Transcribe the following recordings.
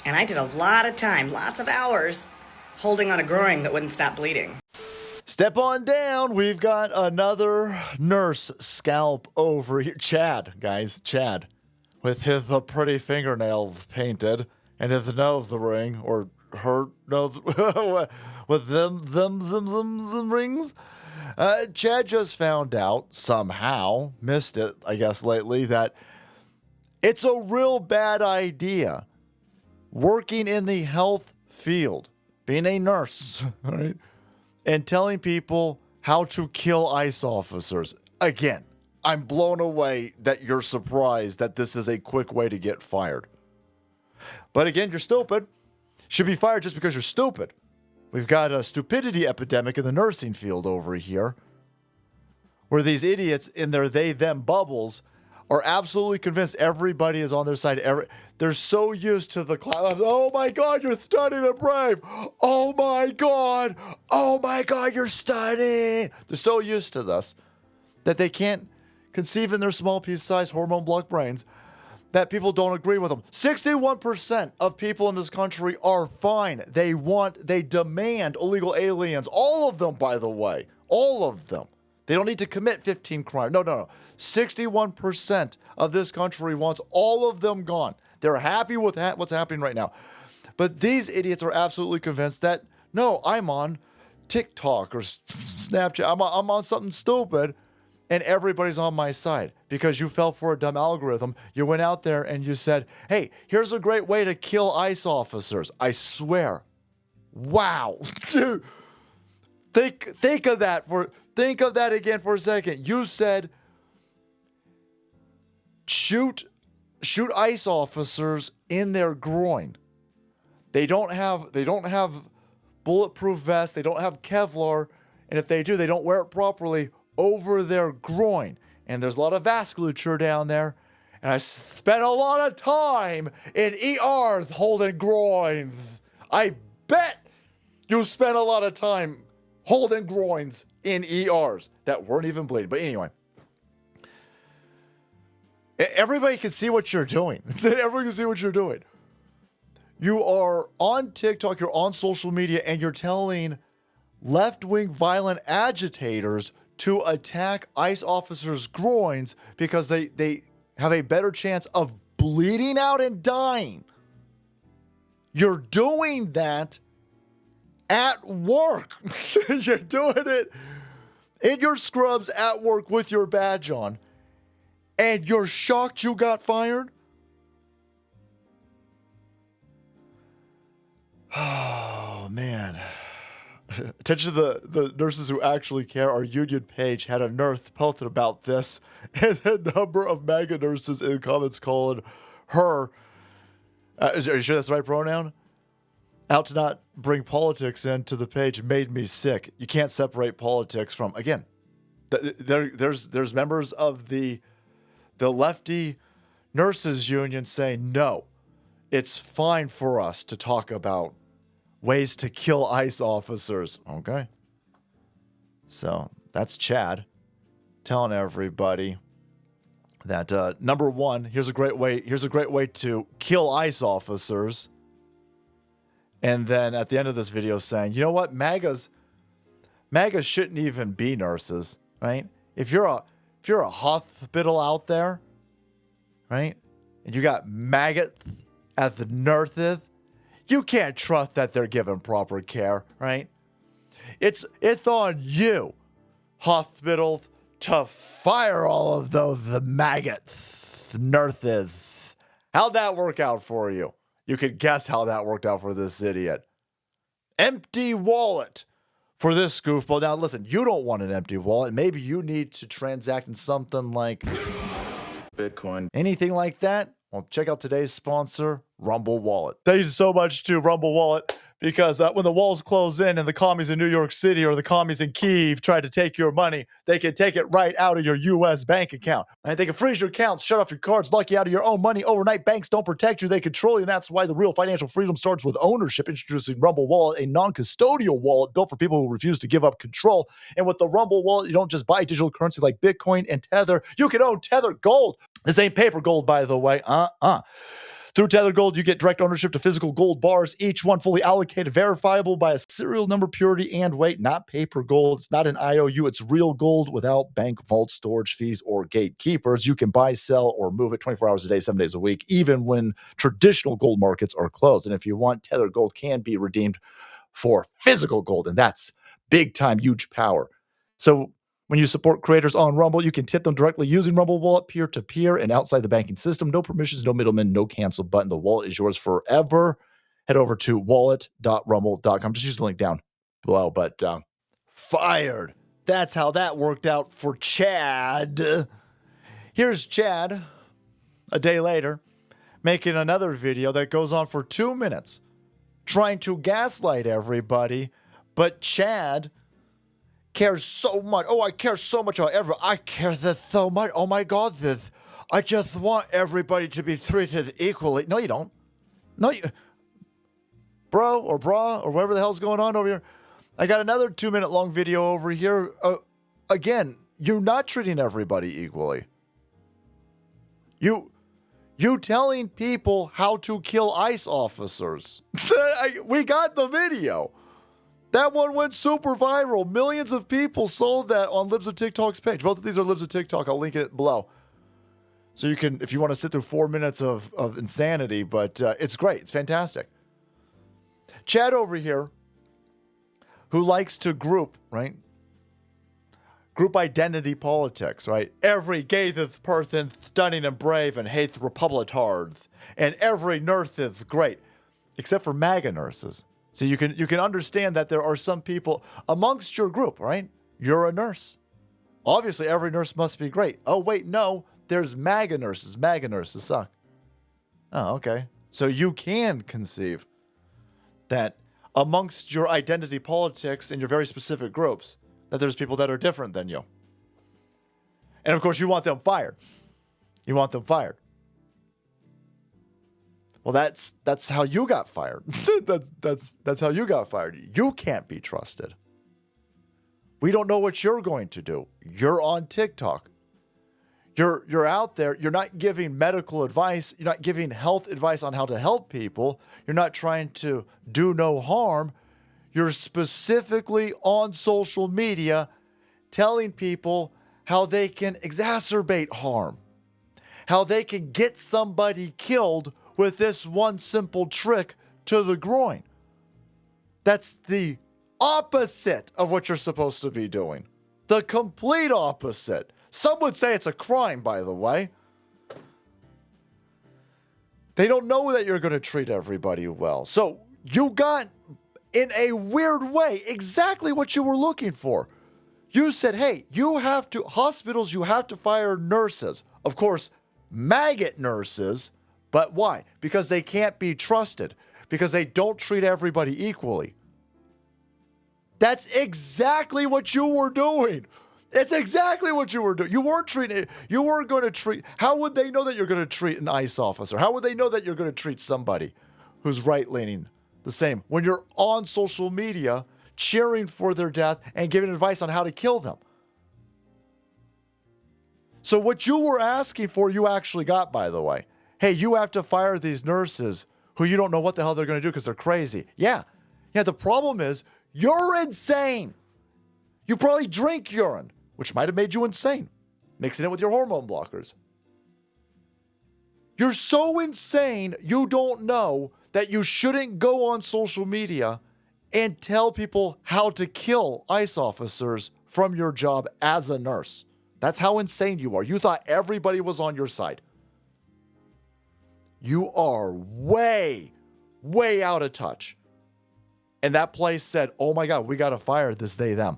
And I did a lot of time, lots of hours, holding on a groin that wouldn't stop bleeding. Step on down. We've got another nurse scalp over here. Chad, guys, Chad. With his pretty fingernails painted and his nose ring, or her nose, with them rings. Chad just found out, somehow, missed it, I guess, lately, that it's a real bad idea working in the health field, being a nurse, right, and telling people how to kill ICE officers. Again, I'm blown away that you're surprised that this is a quick way to get fired. But again, you're stupid. Should be fired just because you're stupid. We've got a stupidity epidemic in the nursing field over here, where these idiots in their they-them bubbles are absolutely convinced everybody is on their side. They're so used to the class. Oh my God, you're stunning and brave. Oh my God, you're stunning. They're so used to this that they can't conceive in their small piece-sized hormone block brains that people don't agree with them. 61% of people in this country are fine. They demand illegal aliens. All of them, by the way. All of them. They don't need to commit 15 crimes. No. 61% of this country wants all of them gone. They're happy with what's happening right now. But these idiots are absolutely convinced that, no, I'm on TikTok or Snapchat. I'm on something stupid, and everybody's on my side because you fell for a dumb algorithm. You went out there and you said, hey, here's a great way to kill ICE officers. I swear. Wow. Dude, think of that again for a second. You said shoot ICE officers in their groin. They don't have bulletproof vests, they don't have Kevlar, and if they do, they don't wear it properly over their groin. And there's a lot of vasculature down there. And I spent a lot of time in ERs holding groins. I bet you spent a lot of time holding groins in ERs that weren't even bleeding. But anyway, everybody can see what you're doing. Everyone can see what you're doing. You are on TikTok, you're on social media, and you're telling left-wing violent agitators to attack ICE officers' groins because they have a better chance of bleeding out and dying. You're doing that at work. You're doing it in your scrubs at work with your badge on, and you're shocked you got fired? Oh, man. Attention to the nurses who actually care. Our union page had a nurse posted about this, and the number of MAGA nurses in comments calling her, are you sure that's the right pronoun? Out to not bring politics into the page made me sick. You can't separate politics from, again, there's members of the lefty nurses union saying, no, it's fine for us to talk about ways to kill ICE officers. Okay. So that's Chad telling everybody that number one, here's a great way to kill ICE officers. And then at the end of this video saying, you know what, MAGAs shouldn't even be nurses, right? If you're a hospital out there, right, and you got maggots as the nurses, you can't trust that they're given proper care, right? It's on you, hospitals, to fire all of the maggots, nurses. How'd that work out for you? You could guess how that worked out for this idiot. Empty wallet for this goofball. Now, listen, you don't want an empty wallet. Maybe you need to transact in something like Bitcoin. Anything like that? Well, check out today's sponsor, Rumble Wallet. Thank you so much to Rumble Wallet, because when the walls close in and the commies in New York City or the commies in Kyiv try to take your money, they can take it right out of your U.S. bank account. And they can freeze your accounts, shut off your cards, lock you out of your own money overnight. Banks don't protect you, they control you. And that's why the real financial freedom starts with ownership. Introducing Rumble Wallet, a non-custodial wallet built for people who refuse to give up control. And with the Rumble Wallet, you don't just buy digital currency like Bitcoin and Tether. You can own Tether Gold. This ain't paper gold, by the way. Through Tether Gold, you get direct ownership to physical gold bars, each one fully allocated, verifiable by a serial number, purity, and weight, not paper gold. It's not an IOU. It's real gold without bank vault storage fees or gatekeepers. You can buy, sell, or move it 24 hours a day, 7 days a week, even when traditional gold markets are closed. And if you want, Tether Gold can be redeemed for physical gold, and that's big time, huge power. So when you support creators on Rumble, you can tip them directly using Rumble Wallet, peer-to-peer, and outside the banking system. No permissions, no middlemen, no cancel button. The wallet is yours forever. Head over to wallet.rumble.com. Just use the link down below. But fired. That's how that worked out for Chad. Here's Chad, a day later, making another video that goes on for 2 minutes, trying to gaslight everybody. But Chad cares so much. Oh, I care so much about everyone. I care this so much. Oh my God, this. I just want everybody to be treated equally. No, you don't. No, you, bro or bra or whatever the hell's going on over here. I got another 2 minute long video over here. Again, you're not treating everybody equally. You telling people how to kill ICE officers. We got the video. That one went super viral. Millions of people sold that on Libs of TikTok's page. Both of these are Libs of TikTok. I'll link it below. So you can, if you want to sit through 4 minutes of insanity, but it's great. It's fantastic. Chad over here, who likes to group, right? Group identity politics, right? Every gay person stunning and brave and hates Republicards. And every nurse is great. Except for MAGA nurses. So you can understand that there are some people amongst your group, right? You're a nurse. Obviously, every nurse must be great. Oh, wait, no. There's MAGA nurses. MAGA nurses suck. Oh, okay. So you can conceive that amongst your identity politics in your very specific groups, that there's people that are different than you. And of course, you want them fired. You want them fired. Well, that's how you got fired. that's how you got fired. You can't be trusted. We don't know what you're going to do. You're on TikTok. You're out there. You're not giving medical advice. You're not giving health advice on how to help people. You're not trying to do no harm. You're specifically on social media telling people how they can exacerbate harm, how they can get somebody killed with this one simple trick to the groin. That's the opposite of what you're supposed to be doing. The complete opposite. Some would say it's a crime, by the way. They don't know that you're going to treat everybody well. So you got, in a weird way, exactly what you were looking for. You said, hey, you have to fire nurses. Of course, maggot nurses. But why? Because they can't be trusted. Because they don't treat everybody equally. That's exactly what you were doing. It's exactly what you were doing. You weren't going to treat. How would they know that you're going to treat an ICE officer? How would they know that you're going to treat somebody who's right-leaning the same when you're on social media cheering for their death and giving advice on how to kill them? So what you were asking for, you actually got, by the way. Hey, you have to fire these nurses who you don't know what the hell they're going to do because they're crazy. Yeah, the problem is you're insane. You probably drink urine, which might have made you insane, mixing it with your hormone blockers. You're so insane, you don't know that you shouldn't go on social media and tell people how to kill ICE officers from your job as a nurse. That's how insane you are. You thought everybody was on your side. You are way, way out of touch. And that place said, oh my God, we got to fire this they, them.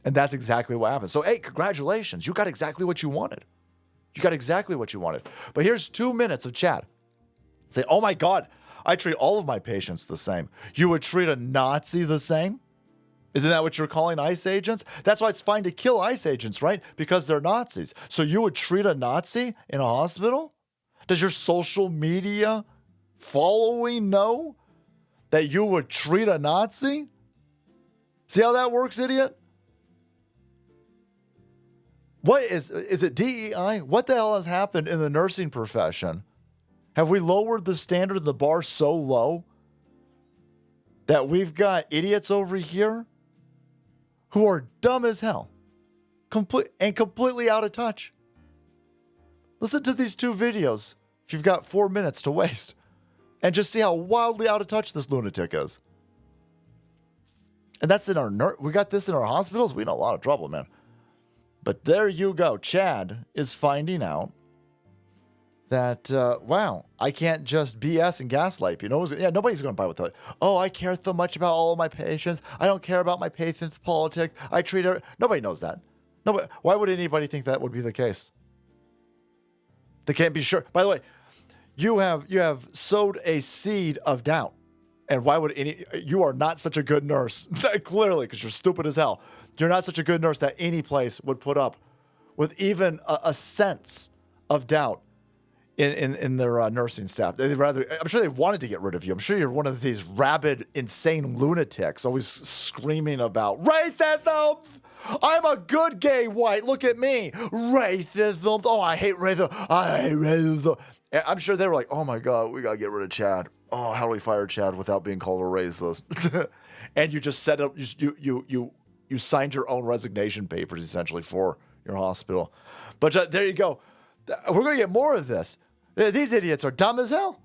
And that's exactly what happened. So, hey, congratulations. You got exactly what you wanted. You got exactly what you wanted. But here's 2 minutes of chat. Say, oh my God, I treat all of my patients the same. You would treat a Nazi the same? Isn't that what you're calling ICE agents? That's why it's fine to kill ICE agents, right? Because they're Nazis. So you would treat a Nazi in a hospital? Does your social media following know that you would treat a Nazi? See how that works, idiot? What is it DEI? What the hell has happened in the nursing profession Have we lowered the standard of the bar so low that we've got idiots over here who are dumb as hell and completely out of touch? Listen to these two videos if you've got 4 minutes to waste and just see how wildly out of touch this lunatic is. And that's in our we got this in our hospitals. We in a lot of trouble, man. But there you go. Chad is finding out that, wow, I can't just BS and gaslight people. Yeah, nobody's going to buy with that. Oh, I care so much about all of my patients. I don't care about my patients' politics. I treat her. Nobody knows that. Nobody. Why would anybody think that would be the case? They can't be sure. By the way, you have sowed a seed of doubt. And why would you are not such a good nurse, clearly, because you're stupid as hell. You're not such a good nurse that any place would put up with even a sense of doubt in their nursing staff. They'd rather, I'm sure they wanted to get rid of you. I'm sure you're one of these rabid, insane lunatics always screaming about racism. I'm a good gay white. Look at me. Racism. Oh, I hate racism. I hate racism. And I'm sure they were like, oh my God, we got to get rid of Chad. Oh, how do we fire Chad without being called a racist? And you just set up, you signed your own resignation papers essentially for your hospital. But there you go. We're going to get more of this. These idiots are dumb as hell.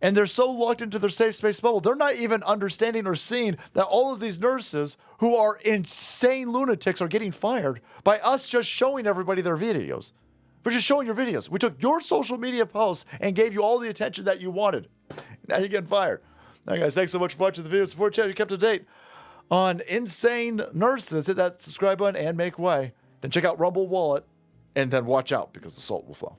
And they're so locked into their safe space bubble. They're not even understanding or seeing that all of these nurses who are insane lunatics are getting fired by us just showing everybody their videos. We're just showing your videos. We took your social media posts and gave you all the attention that you wanted. Now you're getting fired. All right, guys, thanks so much for watching the video. Support chat. You kept up to date on insane nurses. Hit that subscribe button and make way. Then check out Rumble Wallet. And then watch out because the salt will flow.